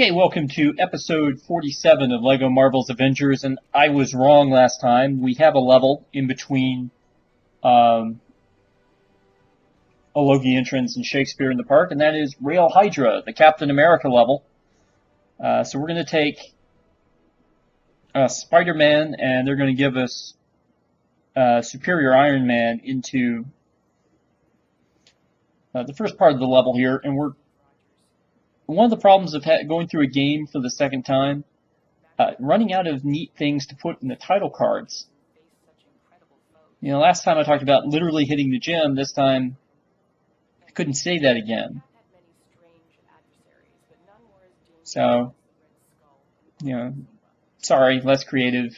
Okay, welcome to episode 47 of LEGO Marvel's Avengers, and I was wrong last time. We have a level in between a Logie entrance and Shakespeare in the Park, and that is Rail Hydra, the Captain America level. So we're going to take Spider-Man, and they're going to give us Superior Iron Man into the first part of the level here, and one of the problems of going through a game for the second time, running out of neat things to put in the title cards. You know, last time I talked about literally hitting the gym. This time, I couldn't say that again. So, you know, sorry, less creative.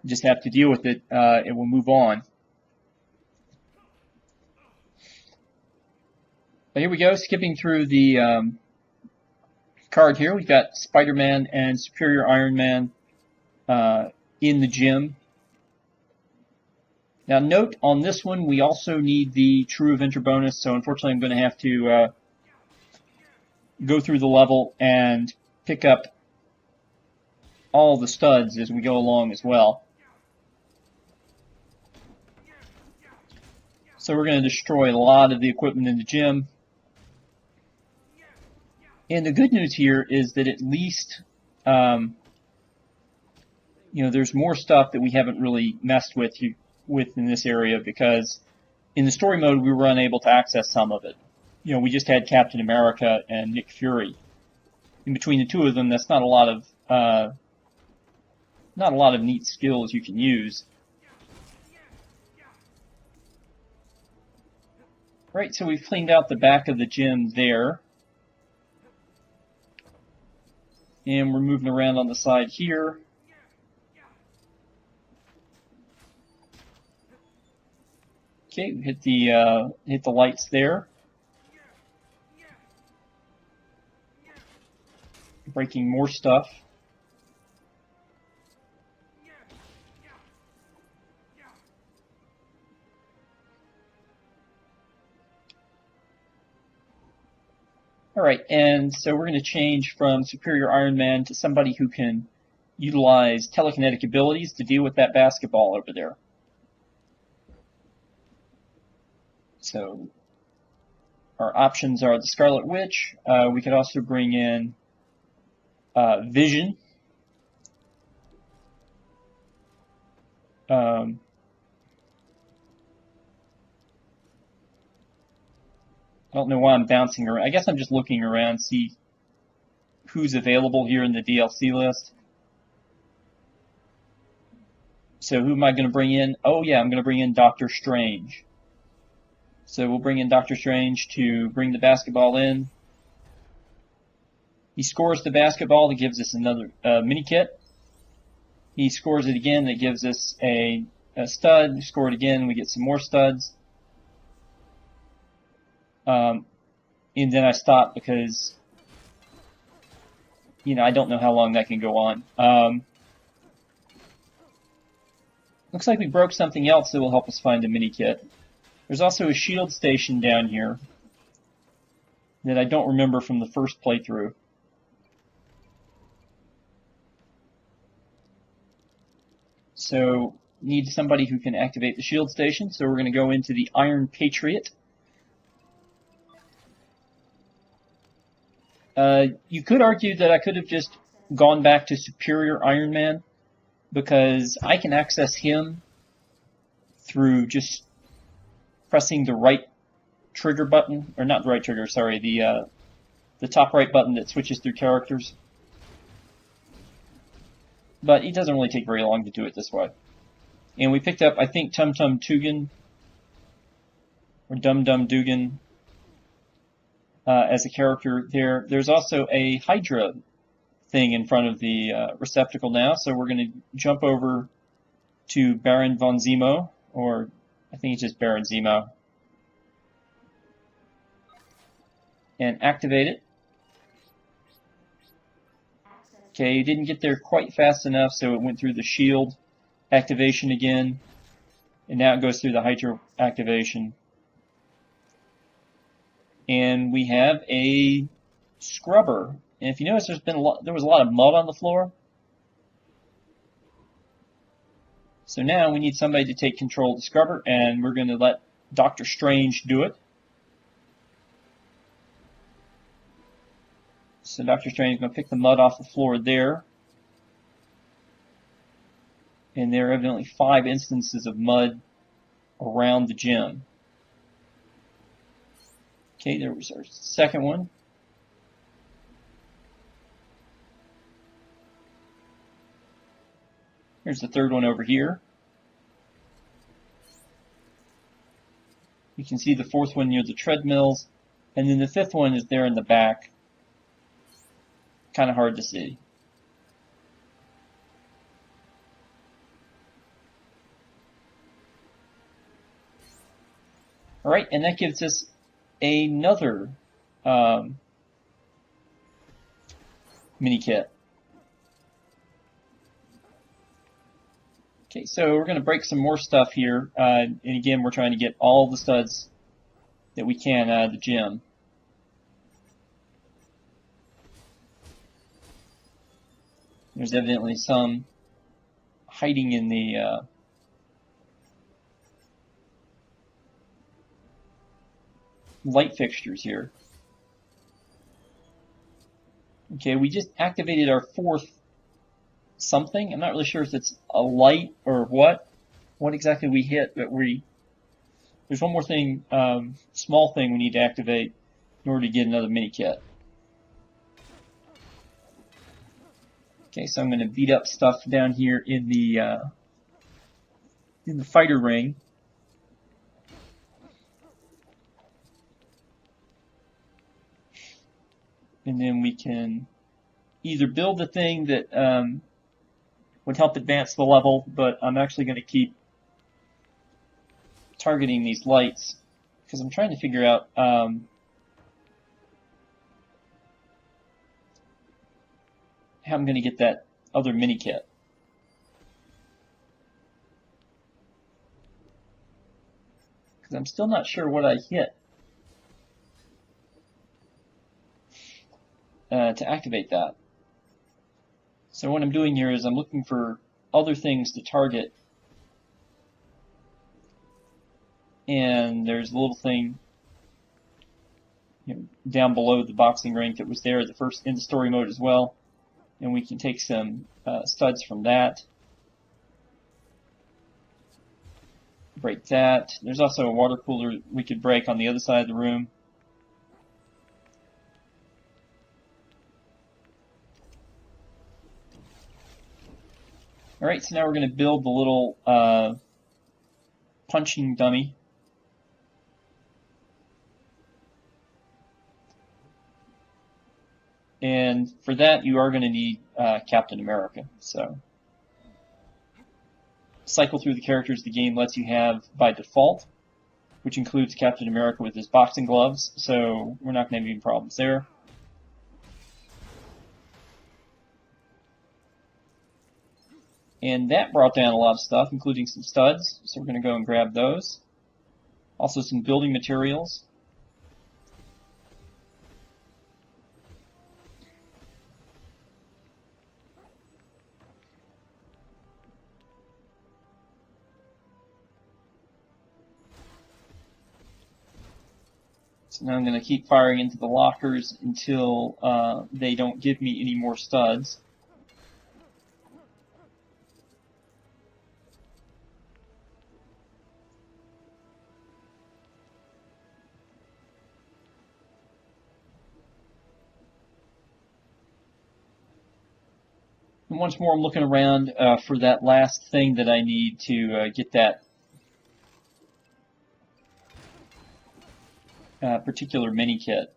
Just have to deal with it, and we'll move on. But here we go, skipping through the card here. We've got Spider-Man and Superior Iron Man in the gym. Now note, on this one, we also need the True Avenger bonus, so unfortunately I'm going to have to go through the level and pick up all the studs as we go along as well. So we're going to destroy a lot of the equipment in the gym. And the good news here is that at least, you know, there's more stuff that we haven't really messed with in this area, because in the story mode we were unable to access some of it. You know, we just had Captain America and Nick Fury. In between the two of them, that's not a lot of neat skills you can use. Right, so we've cleaned out the back of the gym there. And we're moving around on the side here. Okay, we hit the lights there. Breaking more stuff. Alright, and so we're going to change from Superior Iron Man to somebody who can utilize telekinetic abilities to deal with that basketball over there. So our options are the Scarlet Witch. We could also bring in Vision. I don't know why I'm bouncing around. I guess I'm just looking around, see who's available here in the DLC list. So who am I going to bring in? Oh yeah, I'm going to bring in Doctor Strange. So we'll bring in Doctor Strange to bring the basketball in. He scores the basketball, that gives us another mini kit. He scores it again, that gives us a stud. We score it again, we get some more studs. And then I stop because, you know, I don't know how long that can go on. Looks like we broke something else that will help us find a mini kit. There's also a shield station down here that I don't remember from the first playthrough. So, need somebody who can activate the shield station, so we're going to go into the Iron Patriot. You could argue that I could have just gone back to Superior Iron Man, because I can access him through just pressing the right trigger button, or not the right trigger, sorry, the top right button that switches through characters. But it doesn't really take very long to do it this way. And we picked up, I think, Tum Tum Tugan, or Dum Dum Dugan, as a character there. There's also a Hydra thing in front of the receptacle now, so we're going to jump over to Baron von Zemo, or I think it's just Baron Zemo, and activate it. Okay, it didn't get there quite fast enough, so it went through the shield activation again, and now it goes through the Hydra activation. And we have a scrubber And if you notice, there was a lot of mud on the floor. So now we need somebody to take control of the scrubber, and we're going to let Dr. Strange do it. So Dr. Strange is going to pick the mud off the floor there. And there are evidently 5 instances of mud around the gym. Okay, there was our second one. Here's the third one over here. You can see the fourth one near the treadmills. And then the fifth one is there in the back. Kind of hard to see. All right, and that gives us another mini kit. Okay, so we're going to break some more stuff here. And again, we're trying to get all the studs that we can out of the gym. There's evidently some hiding in the light fixtures here. Okay, we just activated our fourth something. I'm not really sure if it's a light or what exactly we hit, but there's one more thing, small thing we need to activate in order to get another mini kit. Okay, so I'm going to beat up stuff down here in the fighter ring. And then we can either build the thing that would help advance the level, but I'm actually going to keep targeting these lights because I'm trying to figure out how I'm going to get that other mini kit. Because I'm still not sure what I hit to activate that. So what I'm doing here is I'm looking for other things to target. And there's a little thing down below the boxing ring that was there in the story mode as well. And we can take some studs from that. Break that. There's also a water cooler we could break on the other side of the room. Alright, so now we're going to build the little punching dummy. And for that, you are going to need Captain America. So, cycle through the characters the game lets you have by default, which includes Captain America with his boxing gloves. So, we're not going to have any problems there. And that brought down a lot of stuff, including some studs. So, we're going to go and grab those. Also, some building materials. So now I'm going to keep firing into the lockers until they don't give me any more studs. And once more, I'm looking around for that last thing that I need to get that particular mini kit.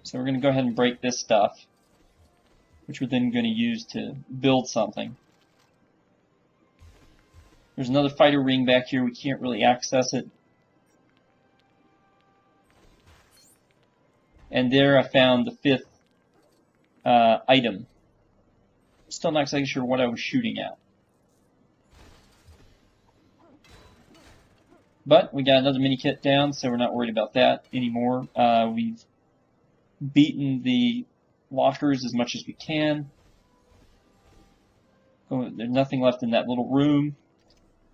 So we're going to go ahead and break this stuff, which we're then going to use to build something. There's another fighter ring back here. We can't really access it. And there I found the fifth item. Still not exactly sure what I was shooting at. But we got another mini kit down, so we're not worried about that anymore. We've beaten the lockers as much as we can. Oh, there's nothing left in that little room.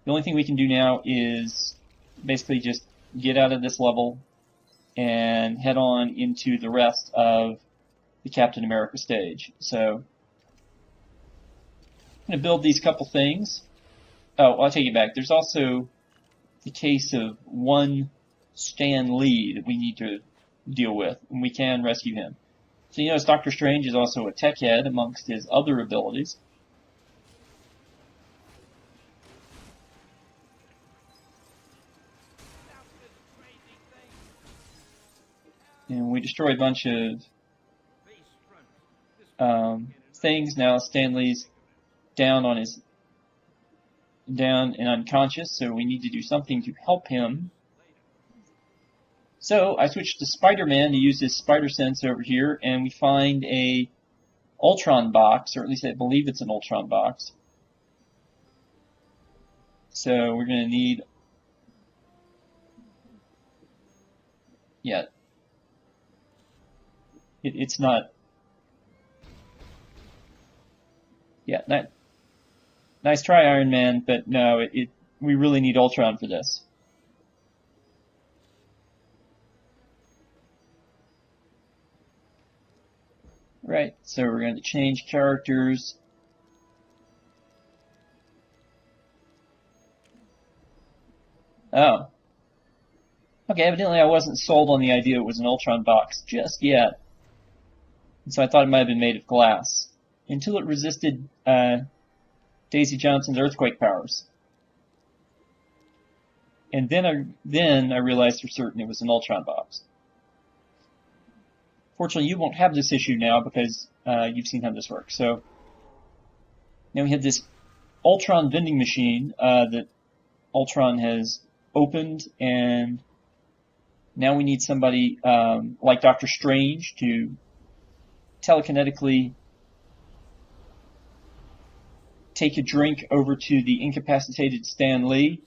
The only thing we can do now is basically just get out of this level and head on into the rest of the Captain America stage. So I'm going to build these couple things. Oh, I'll take it back. There's also the case of one Stan Lee that we need to deal with, and we can rescue him. So you notice Doctor Strange is also a tech head amongst his other abilities. And we destroy a bunch of things. Now Stan Lee's down and unconscious, so we need to do something to help him. So I switched to Spider-Man to use his spider sense over here, and we find a Ultron box, or at least I believe it's an Ultron box. So we're going to need, it's not, nice try, Iron Man, but no, we really need Ultron for this. Right, so we're going to change characters. Oh. Okay, evidently I wasn't sold on the idea it was an Ultron box just yet. And so I thought it might have been made of glass. Until it resisted Daisy Johnson's earthquake powers. And then I realized for certain it was an Ultron box. Fortunately, you won't have this issue now because you've seen how this works. So now we have this Ultron vending machine that Ultron has opened, and now we need somebody like Doctor Strange to telekinetically take a drink over to the incapacitated Stan Lee.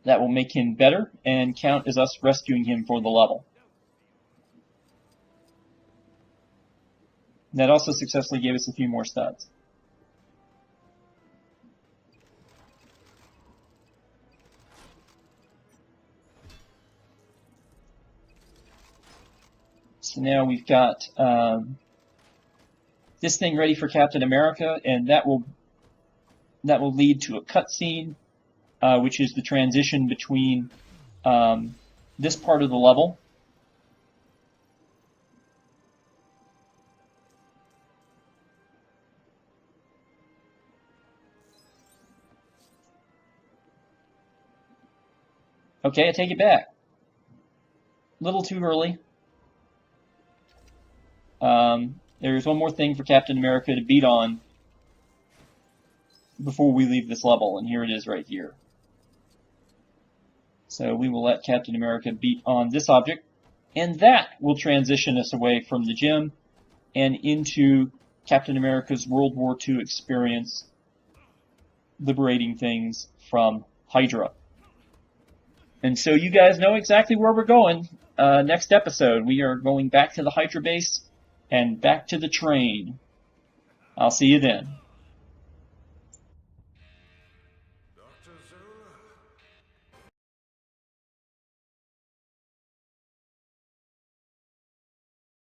That will make him better and count as us rescuing him for the level. That also successfully gave us a few more studs. So now we've got this thing ready for Captain America, and that will lead to a cutscene, which is the transition between this part of the level . Okay, I take it back. A little too early. There's one more thing for Captain America to beat on before we leave this level, and here it is right here. So we will let Captain America beat on this object, and that will transition us away from the gym and into Captain America's World War II experience, liberating things from Hydra. And so you guys know exactly where we're going. Next episode, we are going back to the Hydra base and back to the train. I'll see you then.